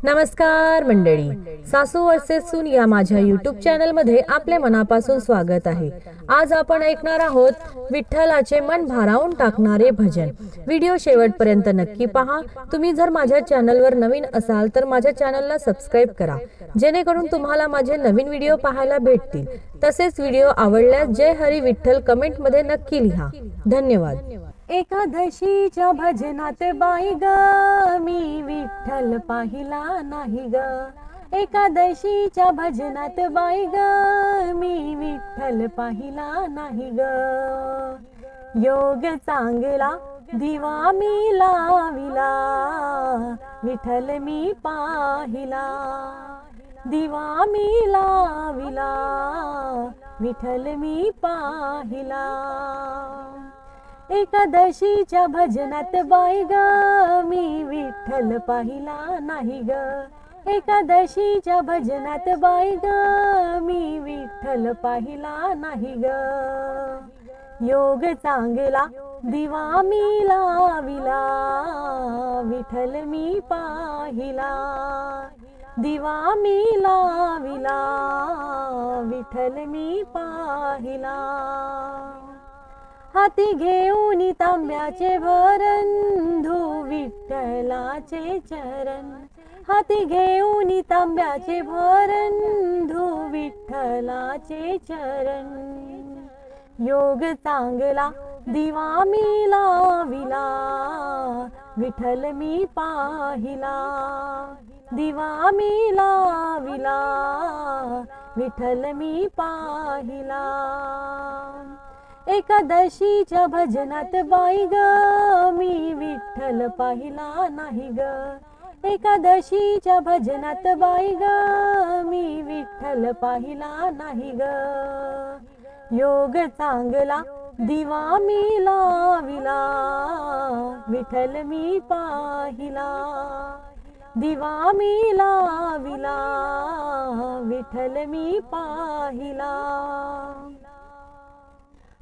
नमस्कार मंडळी, सासू वर्सेस सून या माझ्या यूट्यूब चॅनल मध्ये आपले मनापासून स्वागत आहे। आज आपण ऐकणार आहोत विठ्ठलाचे मन भारावून टाकणारे भजन। व्हिडिओ शेवटपर्यंत नक्की पहा। तुम्ही जर माझ्या चॅनलवर नवीन असाल तर माझ्या चॅनलला सबस्क्राइब करा, जेणेकरून तुम्हाला माझे नवीन व्हिडिओ पाहायला भेटतील। तसेच व्हिडिओ आवडल्यास जय हरी विठ्ठल कमेंट मध्ये नक्की लिहा। धन्यवाद। एकादशीच्या भजनात बाई ग मी विठ्ठल पाहिला नाही ग। एकादशीच्या भजनात बाई ग मी विठ्ठल पाहिला नाही ग। योग चांगला दिवा मी लाविला, विठ्ठल मी पाहिला। दिवा मी लाविला, विठ्ठल मी पाहिला। एकादशीच्या भजनात बाई ग मी विठ्ठल पाहिला नाही ग। एकादशीच्या भजनात बाई ग मी विठ्ठल पाहिला नाही ग। योग चांगला दिवा मी लाविला, विठ्ठल मी पाहिला। दिवा मी लाविला, विठ्ठल मी पाहिला। हाती घेऊन तांब्याचे भरण धू विठ्ठलाचे चरण। हाती घेऊन तांब्याचे भरण धू विठ्ठलाचे चरण। योग चांगला दिवा मी लाविला, विठ्ठल मी पाहिला। दिवा मी लाविला, विठ्ठल मी पाहिला। एकादशीच्या भजनात बाई ग मी विठ्ठल पाहिला नाही ग। एकादशीच्या भजनात बाई ग मी विठ्ठल पाहिला नाही ग। योग चांगला दिवा मी लाविला, विठ्ठल मी पाहिला। दिवा मी लाविला, विठ्ठल मी पाहिला।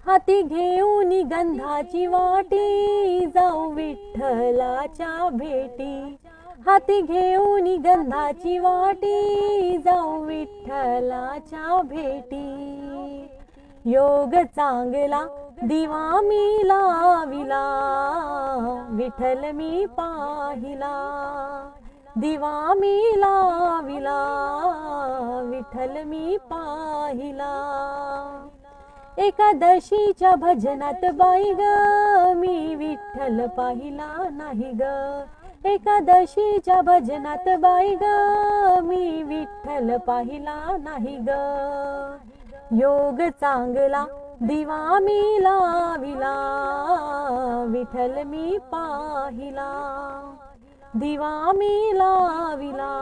हाती घेऊन गंधाची वाटी जाऊ विठ्ठलाच्या भेटी। हाती घेऊन गंधाची वाटी जाऊ विठ्ठलाच्या भेटी। योग चांगला दिवा मी लाविला, विठ्ठल मी पाहिला। दिवा मी लाविला, विठ्ठल मी पाहिला। एकादशीच्या भजनात बाई ग मी विठ्ठल पाहिला नाही ग। एकादशीच्या भजनात बाई ग मी विठ्ठल पाहिला नाही ग। योग चांगला दिवा मी लाविला, विठ्ठल मी पाहिला। दिवा मी लाविला,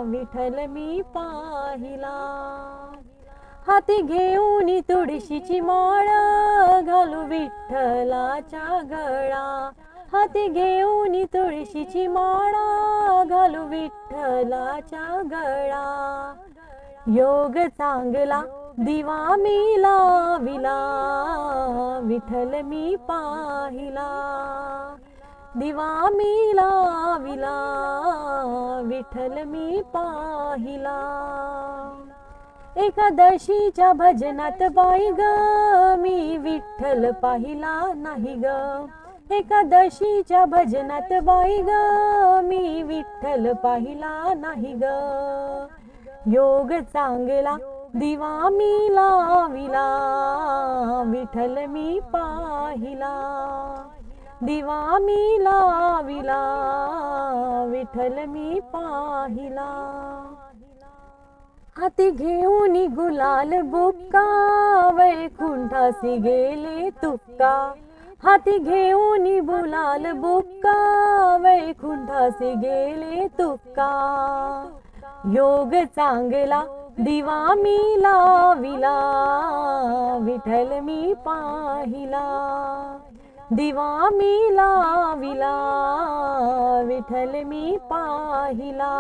विठ्ठल मी पाहिला। हाती घेऊन तुळशीची माळ घालू विठ्ठलाच्या गळा। हाती घेऊन तुळशीची माळ घालू विठ्ठलाच्या गळा। योग चांगला दिवा मी लाविला, विठ्ठल मी पाहिला। दिवा मी लाविला, विठ्ठल मी पाहिला। एकादशीच्या भजनात बाई ग मी विठ्ठल पाहिला नाही ग। एकादशीच्या भजनात बाई ग मी विठ्ठल पाहिला नाही ग। योग चांगला दिवा मी लाविला, विठ्ठल मी पाहिला। दिवा मी लाविला, विठ्ठल मी पाहिला। हाती घेऊन गुलाल बुक्का वैकुंठासी गेले तुक्का। हाती घेऊन गुलाल बुक्का वैकुंठासी गेले तुक्का। योग चांगला दिवा मी लाविला, विठ्ठल मी पाहिला। दिवा मी लाविला, विठ्ठल मी पाहिला।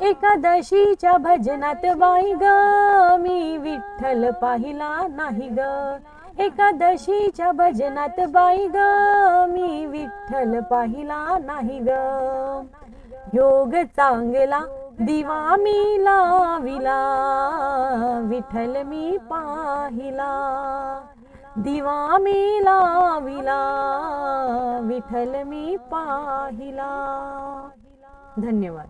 एकादशीच्या भजनात बाई ग मी विठ्ठल पाहिला नाही ग। एकादशीच्या भजनात बाई ग मी विठ्ठल पाहिला नाही ग। योग चांगला दिवा मी लाविला, विठ्ठल मी पाहिला, दिवा मी लाविला, विठ्ठल मी पाहिला. धन्यवाद.